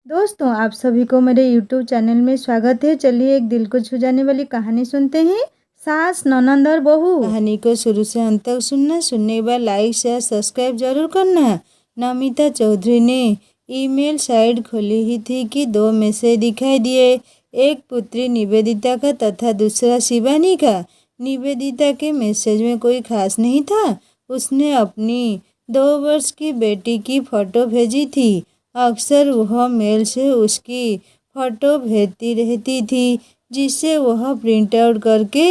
दोस्तों, आप सभी को मेरे YouTube चैनल में स्वागत है। चलिए एक दिल को छू जाने वाली कहानी सुनते हैं, सास ननंद और बहू। कहानी को शुरू से अंत तक सुनना, सुनने के बाद लाइक शेयर सब्सक्राइब जरूर करना। नमिता चौधरी ने ईमेल साइट खोली ही थी कि 2 मैसेज दिखाई दिए। एक पुत्री निवेदिता का तथा दूसरा शिवानी का। निवेदिता के मैसेज में कोई खास नहीं था। उसने अपनी 2 वर्ष की बेटी की फोटो भेजी थी। अक्सर वह मेल से उसकी फ़ोटो भेजती रहती थी, जिसे वह प्रिंट आउट करके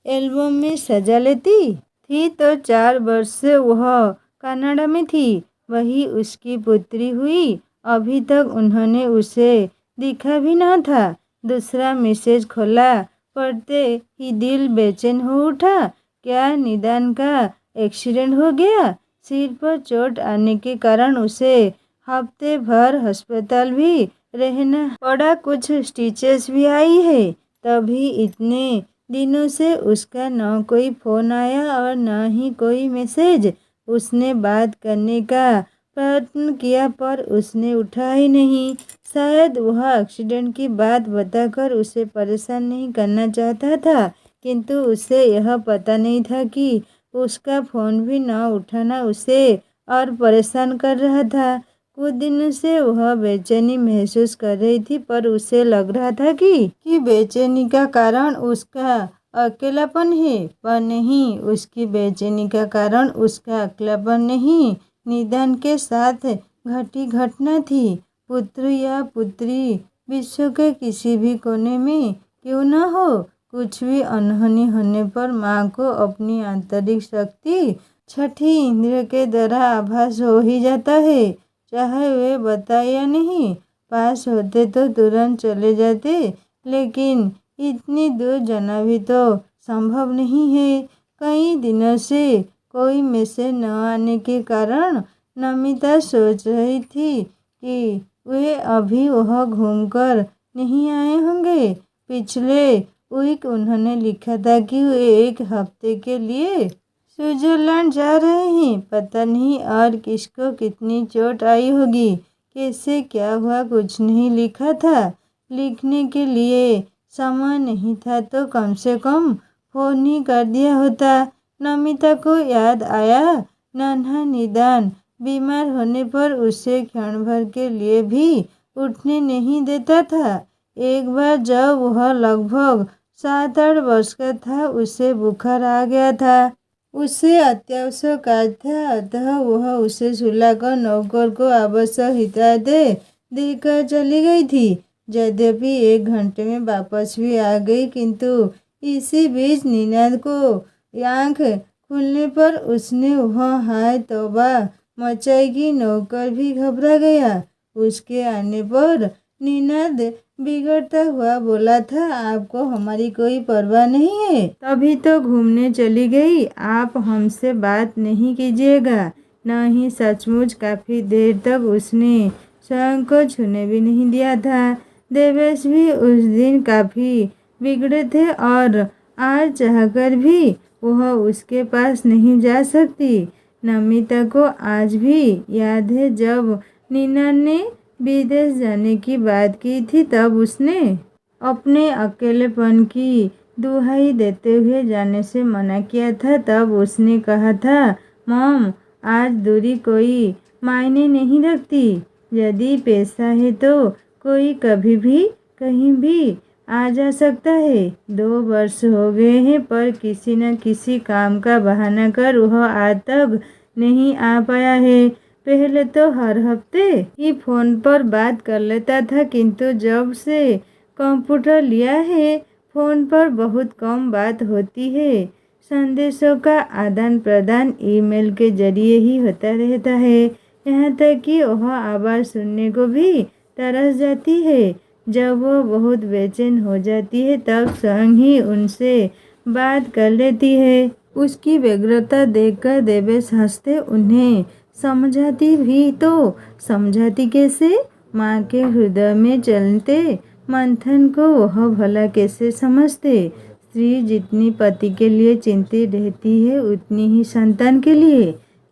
एल्बम में सजा लेती थी। तो 4 वर्ष से वह कनाडा में थी। वही उसकी पुत्री हुई। अभी तक उन्होंने उसे दिखा भी न था। दूसरा मैसेज खोला पढ़ते ही दिल बेचैन हो उठा। क्या निदान का एक्सीडेंट हो गया? सिर पर चोट आने के कारण उसे हफ्ते भर अस्पताल भी रहना पड़ा। कुछ स्टिचेस भी आई है। तभी इतने दिनों से उसका न कोई फ़ोन आया और न ही कोई मैसेज। उसने बात करने का प्रयत्न किया पर उसने उठा ही नहीं। शायद वह एक्सीडेंट की बात बताकर उसे परेशान नहीं करना चाहता था, किंतु उसे यह पता नहीं था कि उसका फ़ोन भी न उठाना उसे और परेशान कर रहा था। कुछ दिनों से वह बेचैनी महसूस कर रही थी, पर उसे लग रहा था कि बेचैनी का कारण उसका अकेलापन है। पर नहीं, उसकी बेचैनी का कारण उसका अकेलापन नहीं, निदान के साथ घटी घटना थी। पुत्र या पुत्री विश्व के किसी भी कोने में क्यों न हो, कुछ भी अनहोनी होने पर माँ को अपनी आंतरिक शक्ति छठी इंद्रिय के द्वारा आभास हो ही जाता है, चाहे वे बताए या नहीं। पास होते तो तुरंत चले जाते, लेकिन इतनी दूर जाना भी तो संभव नहीं है। कई दिनों से कोई मैसेज न आने के कारण नमिता सोच रही थी कि वे अभी वह घूमकर नहीं आए होंगे। पिछले वीक उन्होंने लिखा था कि वे 1 हफ्ते के लिए स्विट्जरलैंड जा रहे हैं। पता नहीं और किसको कितनी चोट आई होगी, कैसे क्या हुआ कुछ नहीं लिखा था। लिखने के लिए समय नहीं था तो कम से कम फ़ोन ही कर दिया होता। नमिता को याद आया, नन्हा निदान बीमार होने पर उसे क्षण भर के लिए भी उठने नहीं देता था। एक बार जब वह लगभग 7-8 वर्ष का था, उसे बुखार आ गया था। उसे अत्यावश्यक कार्य था, अतः वह उसे सुलाकर नौकर को आवश्यक हिदायतें देकर चली गई थी। यद्यपि 1 घंटे में वापस भी आ गई, किंतु इसी बीच निनाद को आँख खुलने पर उसने वह हाय तौबा मचाई कि नौकर भी घबरा गया। उसके आने पर निनाद बिगड़ता हुआ बोला था, आपको हमारी कोई परवाह नहीं है, तभी तो घूमने चली गई। आप हमसे बात नहीं कीजिएगा। न ही सचमुच काफ़ी देर तक उसने स्वयं को छूने भी नहीं दिया था। देवेश भी उस दिन काफ़ी बिगड़े थे और आज चाहकर भी वह उसके पास नहीं जा सकती। नमिता को आज भी याद है जब नीना ने विदेश जाने की बात की थी, तब उसने अपने अकेलेपन की दुहाई देते हुए जाने से मना किया था। तब उसने कहा था, मॉम आज दूरी कोई मायने नहीं रखती। यदि पैसा है तो कोई कभी भी कहीं भी आ जा सकता है। 2 वर्ष हो गए हैं, पर किसी न किसी काम का बहाना कर वह आज तक नहीं आ पाया है। पहले तो हर हफ्ते ही फ़ोन पर बात कर लेता था, किंतु जब से कंप्यूटर लिया है, फ़ोन पर बहुत कम बात होती है। संदेशों का आदान प्रदान ईमेल के जरिए ही होता रहता है। यहाँ तक कि वह आवाज़ सुनने को भी तरस जाती है। जब वो बहुत बेचैन हो जाती है, तब स्वयं ही उनसे बात कर लेती है। उसकी व्यग्रता देखकर देवेश हंसते। उन्हें समझाती भी तो समझाती कैसे? माँ के हृदय में चलते मंथन को वह भला कैसे समझते? स्त्री जितनी पति के लिए चिंतित रहती है, उतनी ही संतान के लिए।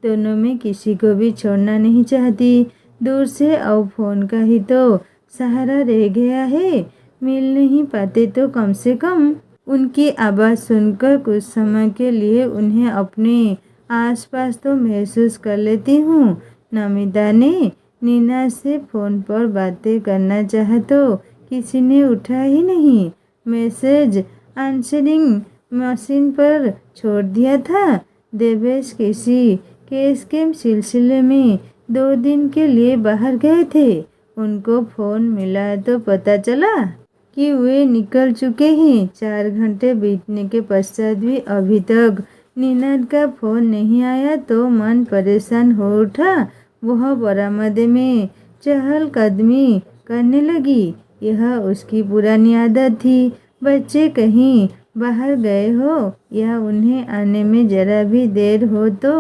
दोनों में किसी को भी छोड़ना नहीं चाहती। दूर से अब फ़ोन का ही तो सहारा रह गया है। मिल नहीं पाते तो कम से कम उनकी आवाज़ सुनकर कुछ समय के लिए उन्हें अपने आसपास तो महसूस कर लेती हूँ। नमिता ने नीना से फ़ोन पर बातें करना चाहा तो किसी ने उठा ही नहीं। मैसेज आंसरिंग मशीन पर छोड़ दिया था। देवेश किसी केस के सिलसिले में 2 दिन के लिए बाहर गए थे। उनको फ़ोन मिला तो पता चला कि वे निकल चुके हैं। 4 घंटे बीतने के पश्चात भी अभी तक निनाद का फ़ोन नहीं आया तो मन परेशान हो उठा। वह बरामदे में चहलकदमी करने लगी। यह उसकी पुरानी आदत थी। बच्चे कहीं बाहर गए हो या उन्हें आने में जरा भी देर हो तो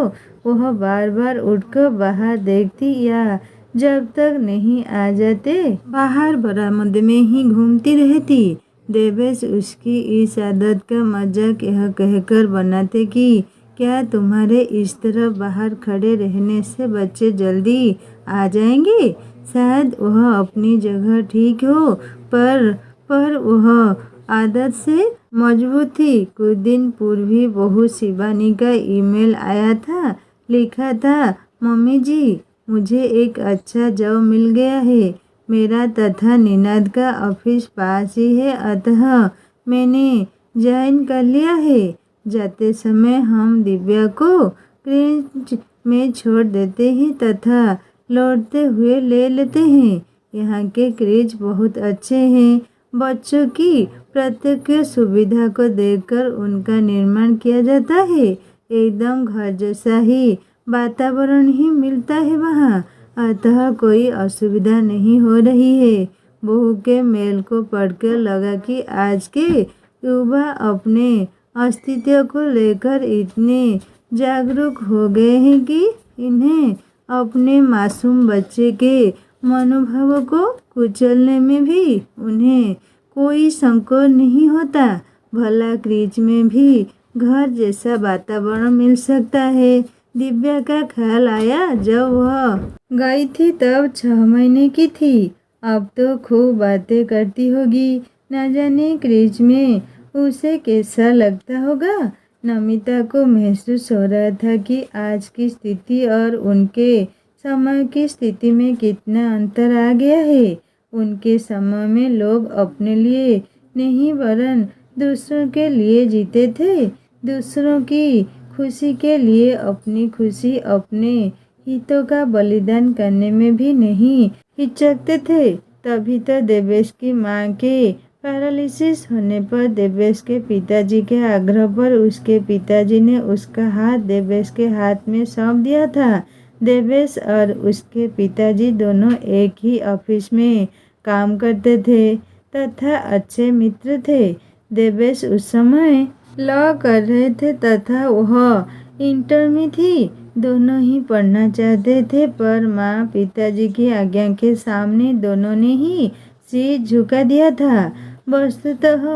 वह बार बार उठकर बाहर देखती या जब तक नहीं आ जाते बाहर बरामदे में ही घूमती रहती। देवेश उसकी इस आदत का मजाक यह कहकर बनाते कि क्या तुम्हारे इस तरह बाहर खड़े रहने से बच्चे जल्दी आ जाएंगे। शायद वह अपनी जगह ठीक हो पर वह आदत से मजबूत थी। कुछ दिन पूर्व ही बहू शिवानी का ईमेल आया था। लिखा था, मम्मी जी मुझे एक अच्छा जॉब मिल गया है। मेरा तथा निनाद का ऑफिस पास ही है, अतः मैंने ज्वाइन कर लिया है। जाते समय हम दिव्या को क्रेच में छोड़ देते हैं तथा लौटते हुए ले लेते हैं। यहाँ के क्रेच बहुत अच्छे हैं। बच्चों की प्रत्येक सुविधा को देखकर उनका निर्माण किया जाता है। एकदम घर जैसा ही वातावरण ही मिलता है वहाँ, अतः कोई असुविधा नहीं हो रही है। बहू के मेल को पढ़कर लगा कि आज के युवा अपने अस्तित्व को लेकर इतने जागरूक हो गए हैं कि इन्हें अपने मासूम बच्चे के मनोभावों को कुचलने में भी उन्हें कोई संकोच नहीं होता। भला क्रीज में भी घर जैसा वातावरण मिल सकता है। दिव्या का ख्याल आया जब वह गई थी तब 6 महीने की थी। अब तो खूब बातें करती होगी। न जाने क्रीज में उसे कैसा लगता होगा। नमिता को महसूस हो रहा था कि आज की स्थिति और उनके समय की स्थिति में कितना अंतर आ गया है। उनके समय में लोग अपने लिए नहीं वरन दूसरों के लिए जीते थे। दूसरों की खुशी के लिए अपनी खुशी, अपने हितों का बलिदान करने में भी नहीं हिचकते थे। तभी तो देवेश की माँ के पैरालिसिस होने पर देवेश के पिताजी के आग्रह पर उसके पिताजी ने उसका हाथ देवेश के हाथ में सौंप दिया था। देवेश और उसके पिताजी दोनों एक ही ऑफिस में काम करते थे तथा अच्छे मित्र थे। देवेश उस समय लॉ कर रहे थे तथा वह इंटर में थी। दोनों ही पढ़ना चाहते थे पर माँ पिताजी की आज्ञा के सामने दोनों ने ही सिर झुका दिया था। वस्तुतः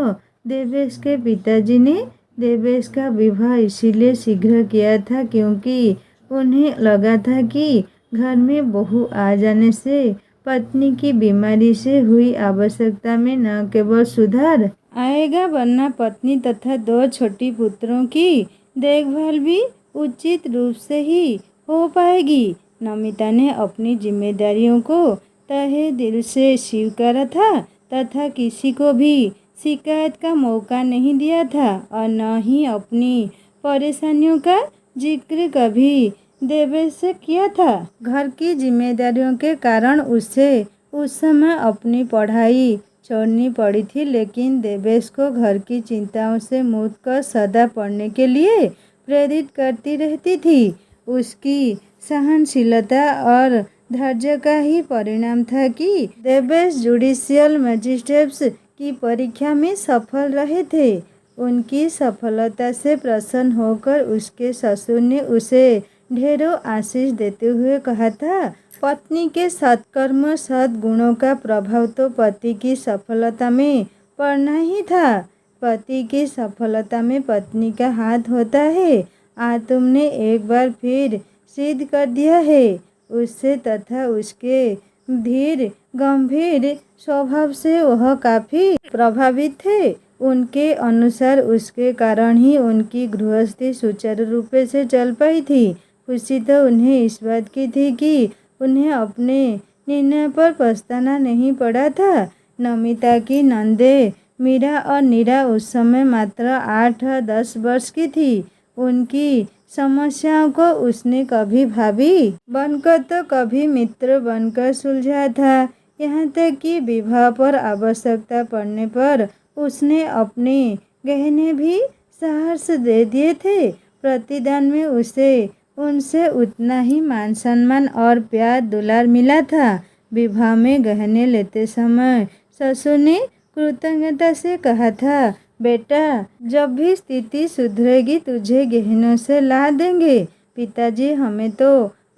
देवेश के पिताजी ने देवेश का विवाह इसीलिए शीघ्र किया था क्योंकि उन्हें लगा था कि घर में बहू आ जाने से पत्नी की बीमारी से हुई आवश्यकता में न केवल सुधार आएगा वरना पत्नी तथा 2 छोटी पुत्रों की देखभाल भी उचित रूप से ही हो पाएगी। नमिता ने अपनी जिम्मेदारियों को तहे दिल से स्वीकारा था तथा किसी को भी शिकायत का मौका नहीं दिया था और न ही अपनी परेशानियों का जिक्र कभी देवेश से किया था। घर की जिम्मेदारियों के कारण उसे उस समय अपनी पढ़ाई छोड़नी पड़ी थी, लेकिन देवेश को घर की चिंताओं से मुक्त कर सदा पढ़ने के लिए प्रेरित करती रहती थी। उसकी सहनशीलता और धैर्य का ही परिणाम था कि देवेश जुडिशियल मजिस्ट्रेट्स की परीक्षा में सफल रहे थे। उनकी सफलता से प्रसन्न होकर उसके ससुर ने उसे ढेरों आशीष देते हुए कहा था, पत्नी के सत्कर्म सद्गुणों का प्रभाव तो पति की सफलता में पड़ना ही था। पति की सफलता में पत्नी का हाथ होता है। आज तुमने एक बार फिर सिद्ध कर दिया है। उससे तथा उसके धीर गंभीर स्वभाव से वह काफ़ी प्रभावित थे। उनके अनुसार उसके कारण ही उनकी गृहस्थी सुचारू रूप से चल पाई थी। खुशी तो उन्हें इस बात की थी कि उन्हें अपने निर्णय पर पछताना नहीं पड़ा था। नमिता की नंदे मीरा और नीरा उस समय मात्र 8-10 वर्ष की थी। उनकी समस्याओं को उसने कभी भाभी बनकर तो कभी मित्र बनकर सुलझा था। यहाँ तक कि विवाह पर आवश्यकता पड़ने पर उसने अपने गहने भी सहर्ष दे दिए थे। प्रतिदान में उसे उनसे उतना ही मान सम्मान और प्यार दुलार मिला था। विवाह में गहने लेते समय ससुर ने कृतज्ञता से कहा था, बेटा जब भी स्थिति सुधरेगी तुझे गहनों से ला देंगे। पिताजी हमें तो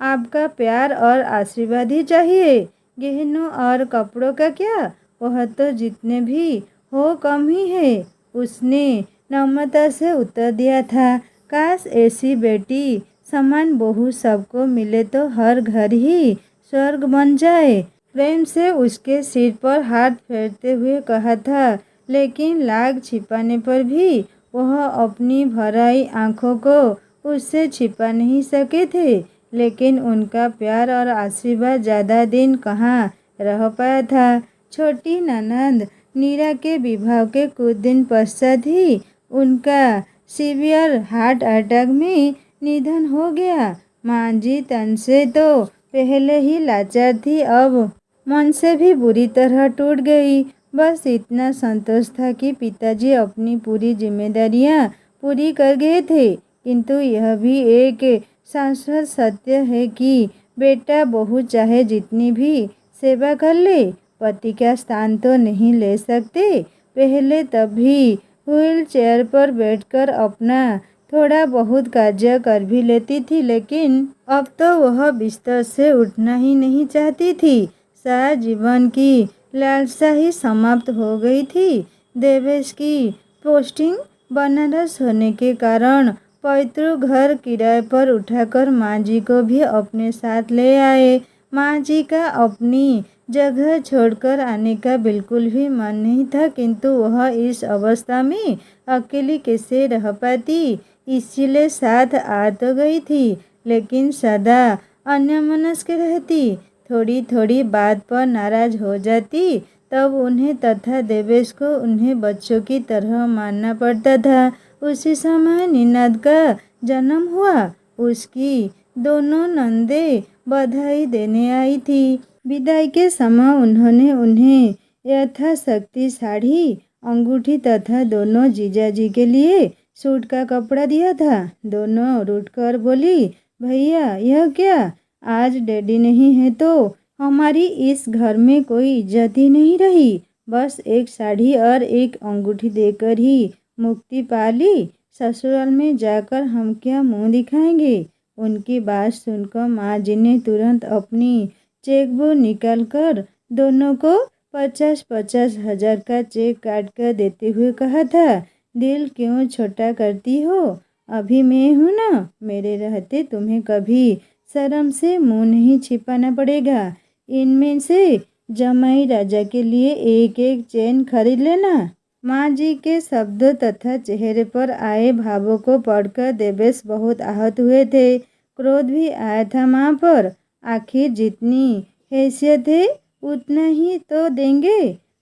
आपका प्यार और आशीर्वाद ही चाहिए। गहनों और कपड़ों का क्या, वह तो जितने भी हो कम ही है। उसने नम्रता से उत्तर दिया था। काश ऐसी बेटी समान बहू सबको मिले तो हर घर ही स्वर्ग बन जाए। प्रेम से उसके सिर पर हाथ फेरते हुए कहा था। लेकिन लाग छिपाने पर भी वह अपनी भराई आंखों को उससे छिपा नहीं सके थे। लेकिन उनका प्यार और आशीर्वाद ज़्यादा दिन कहाँ रह पाया था। छोटी ननद नीरा के विवाह के कुछ दिन पश्चात ही उनका सीवियर हार्ट अटैक में निधन हो गया। माँ जी तन से तो पहले ही लाचार थी, अब मन से भी बुरी तरह टूट गई। बस इतना संतोष था कि पिताजी अपनी पूरी जिम्मेदारियां पूरी कर गए थे। किंतु यह भी एक शाश्वत सत्य है कि बेटा बहू चाहे जितनी भी सेवा कर ले, पति का स्थान तो नहीं ले सकते। पहले तभी व्हील चेयर पर बैठकर अपना थोड़ा बहुत कार्य कर भी लेती थी, लेकिन अब तो वह बिस्तर से उठना ही नहीं चाहती थी। सारा जीवन की लालसा ही समाप्त हो गई थी। देवेश की पोस्टिंग बनारस होने के कारण पैतृक घर किराए पर उठाकर माँ जी को भी अपने साथ ले आए। माँ जी का अपनी जगह छोड़कर आने का बिल्कुल भी मन नहीं था, किंतु वह इस अवस्था में अकेली कैसे रह पाती, इसीलिए साथ आ तो गई थी, लेकिन सदा अन्यमनस्क रहती। थोड़ी थोड़ी बात पर नाराज हो जाती, तब उन्हें तथा देवेश को उन्हें बच्चों की तरह मानना पड़ता था। उसी समय निनाद का जन्म हुआ। उसकी दोनों नंदे बधाई देने आई थी। विदाई के समय उन्होंने उन्हें यथाशक्ति साड़ी, अंगूठी तथा दोनों जीजाजी के लिए सूट का कपड़ा दिया था। दोनों रूठकर बोली, भैया यह क्या, आज डैडी नहीं है तो हमारी इस घर में कोई इज्जत ही नहीं रही। बस एक साड़ी और एक अंगूठी देकर ही मुक्ति पा ली। ससुराल में जाकर हम क्या मुंह दिखाएंगे। उनकी बात सुनकर माँ जी ने तुरंत अपनी चेकबुक निकालकर दोनों को 50-50 हजार का चेक काट कर देते हुए कहा था, दिल क्यों छोटा करती हो, अभी मैं हूँ ना, मेरे रहते तुम्हें कभी शर्म से मुंह नहीं छिपाना पड़ेगा। इनमें से जमाई राजा के लिए एक एक चेन खरीद लेना। माँ जी के शब्दों तथा चेहरे पर आए भावों को पढ़कर देवेश बहुत आहत हुए थे। क्रोध भी आया था माँ पर। आखिर जितनी हैसियत है उतना ही तो देंगे।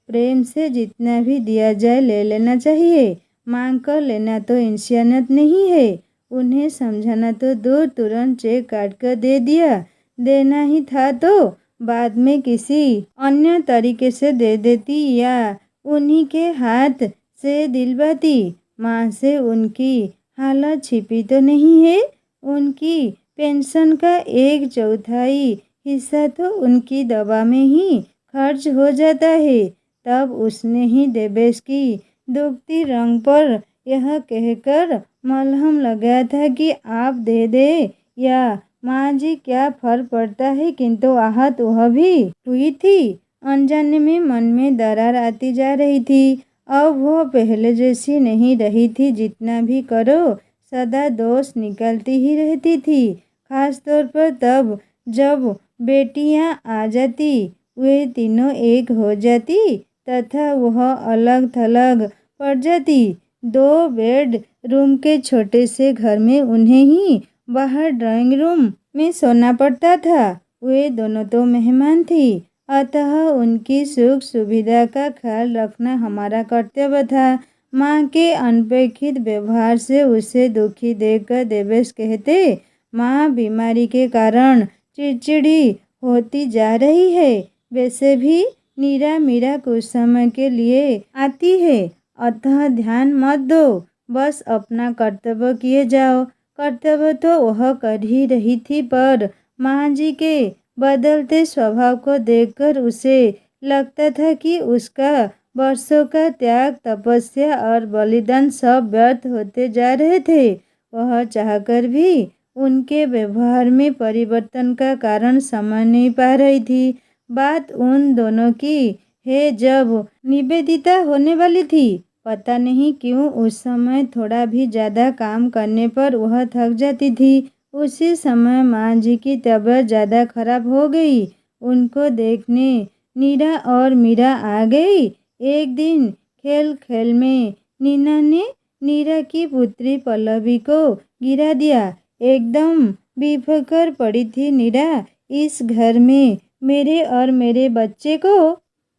प्रेम से जितना भी दिया जाए ले लेना चाहिए। मांग कर लेना तो इंसानियत नहीं है। उन्हें समझाना तो दूर, तुरंत चेक काट कर दे दिया। देना ही था तो बाद में किसी अन्य तरीके से दे देती या उन्हीं के हाथ से दिलवाती। माँ से उनकी हालत छिपी तो नहीं है। उनकी पेंशन का 1/4 हिस्सा तो उनकी दवा में ही खर्च हो जाता है। तब उसने ही देवेश की दुखती रंग पर यह कहकर मलहम लगाया था कि आप दे दे या माँ जी क्या फर्क पड़ता है, किंतु आहत वह भी हुई थी। अनजाने में मन में दरार आती जा रही थी। अब वह पहले जैसी नहीं रही थी। जितना भी करो सदा दोष निकालती ही रहती थी। खास तौर पर तब जब बेटियां आ जाती वे तीनों एक हो जाती तथा वह अलग थलग पड़ जाती। 2 बेड रूम के छोटे से घर में उन्हें ही बाहर ड्राइंग रूम में सोना पड़ता था। वे दोनों तो मेहमान थी, अतः उनकी सुख सुविधा का ख्याल रखना हमारा कर्तव्य था। माँ के अनपेक्षित व्यवहार से उसे दुखी देखकर देवेश कहते, माँ बीमारी के कारण चिड़चिड़ी होती जा रही है। वैसे भी नीरा मीरा कुछ समय के लिए आती है, अतः ध्यान मत दो, बस अपना कर्तव्य किए जाओ। कर्तव्य तो वह कर ही रही थी, पर माँ जी के बदलते स्वभाव को देखकर उसे लगता था कि उसका वर्षों का त्याग, तपस्या और बलिदान सब व्यर्थ होते जा रहे थे। वह चाहकर भी उनके व्यवहार में परिवर्तन का कारण समझ नहीं पा रही थी। बात उन दोनों की है जब निवेदिता होने वाली थी। पता नहीं क्यों उस समय थोड़ा भी ज़्यादा काम करने पर वह थक जाती थी। उसी समय माँ जी की तबीयत ज़्यादा खराब हो गई। उनको देखने नीरा और मीरा आ गई। एक दिन खेल खेल में नीना ने नीरा की पुत्री पल्लवी को गिरा दिया। एकदम बेफिक्र पड़ी थी नीरा। इस घर में मेरे और मेरे बच्चे को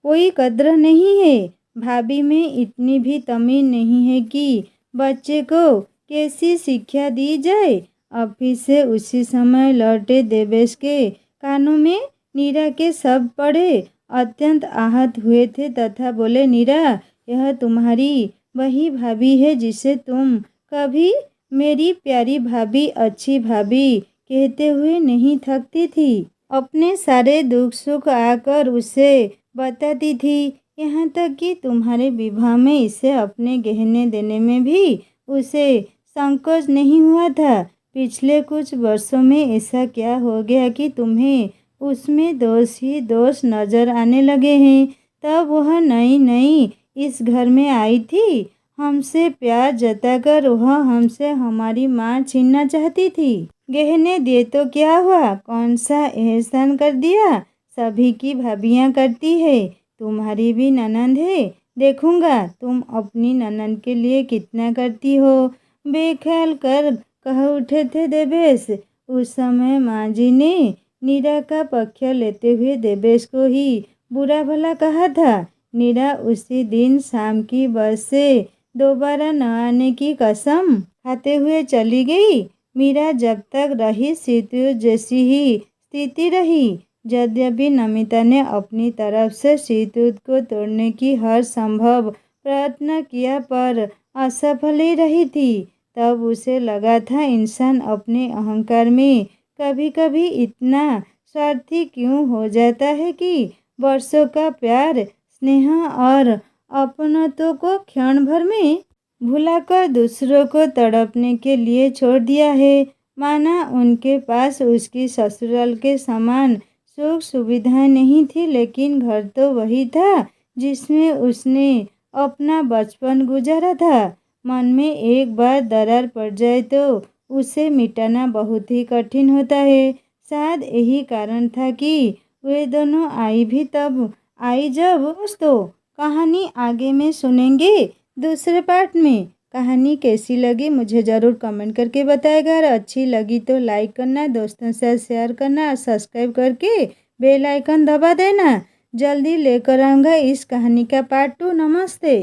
कोई कद्र नहीं है। भाभी में इतनी भी तमीज़ नहीं है कि बच्चे को कैसी शिक्षा दी जाए। ऑफिस से उसी समय लौटे देवेश के कानों में नीरा के शब्द पड़े। अत्यंत आहत हुए थे तथा बोले, नीरा, यह तुम्हारी वही भाभी है जिसे तुम कभी मेरी प्यारी भाभी, अच्छी भाभी कहते हुए नहीं थकती थी। अपने सारे दुख सुख आकर उसे बताती थी, यहाँ तक कि तुम्हारे विवाह में इसे अपने गहने देने में भी उसे संकोच नहीं हुआ था। पिछले कुछ वर्षों में ऐसा क्या हो गया कि तुम्हें उसमें दोष ही दोष नजर आने लगे हैं। तब वह नई नई इस घर में आई थी। हमसे प्यार जताकर वह हमसे हमारी माँ छीनना चाहती थी। गहने दिए तो क्या हुआ, कौन सा एहसान कर दिया, सभी की भाभियाँ करती है। तुम्हारी भी ननंद है, देखूंगा तुम अपनी ननंद के लिए कितना करती हो। बेख्याल कर कह उठे थे देवेश। उस समय माँ जी ने नीरा का पक्ष लेते हुए देवेश को ही बुरा भला कहा था। नीरा उसी दिन शाम की बस से दोबारा न आने की कसम खाते हुए चली गई। मीरा जब तक रही शीतयुद्ध जैसी ही स्थिति रही। यद्यपि नमिता ने अपनी तरफ से शीतयुद्ध को तोड़ने की हर संभव प्रयत्न किया, पर असफल ही रही थी। तब उसे लगा था, इंसान अपने अहंकार में कभी कभी इतना स्वार्थी क्यों हो जाता है कि वर्षों का प्यार, स्नेह और अपनत्व को क्षण भर में भुलाकर दूसरों को तड़पने के लिए छोड़ दिया है। माना उनके पास उसकी ससुराल के समान सुख सुविधाएं नहीं थी, लेकिन घर तो वही था जिसमें उसने अपना बचपन गुजारा था। मन में एक बार दरार पड़ जाए तो उसे मिटाना बहुत ही कठिन होता है। शायद यही कारण था कि वे दोनों आई भी तब आई जब। दोस्तों, कहानी आगे में सुनेंगे दूसरे पार्ट में। कहानी कैसी लगी मुझे ज़रूर कमेंट करके बताएगा। और अच्छी लगी तो लाइक करना, दोस्तों से शेयर करना और सब्सक्राइब करके बेल आइकन दबा देना। जल्दी लेकर आऊँगा इस कहानी का पार्ट 2। नमस्ते।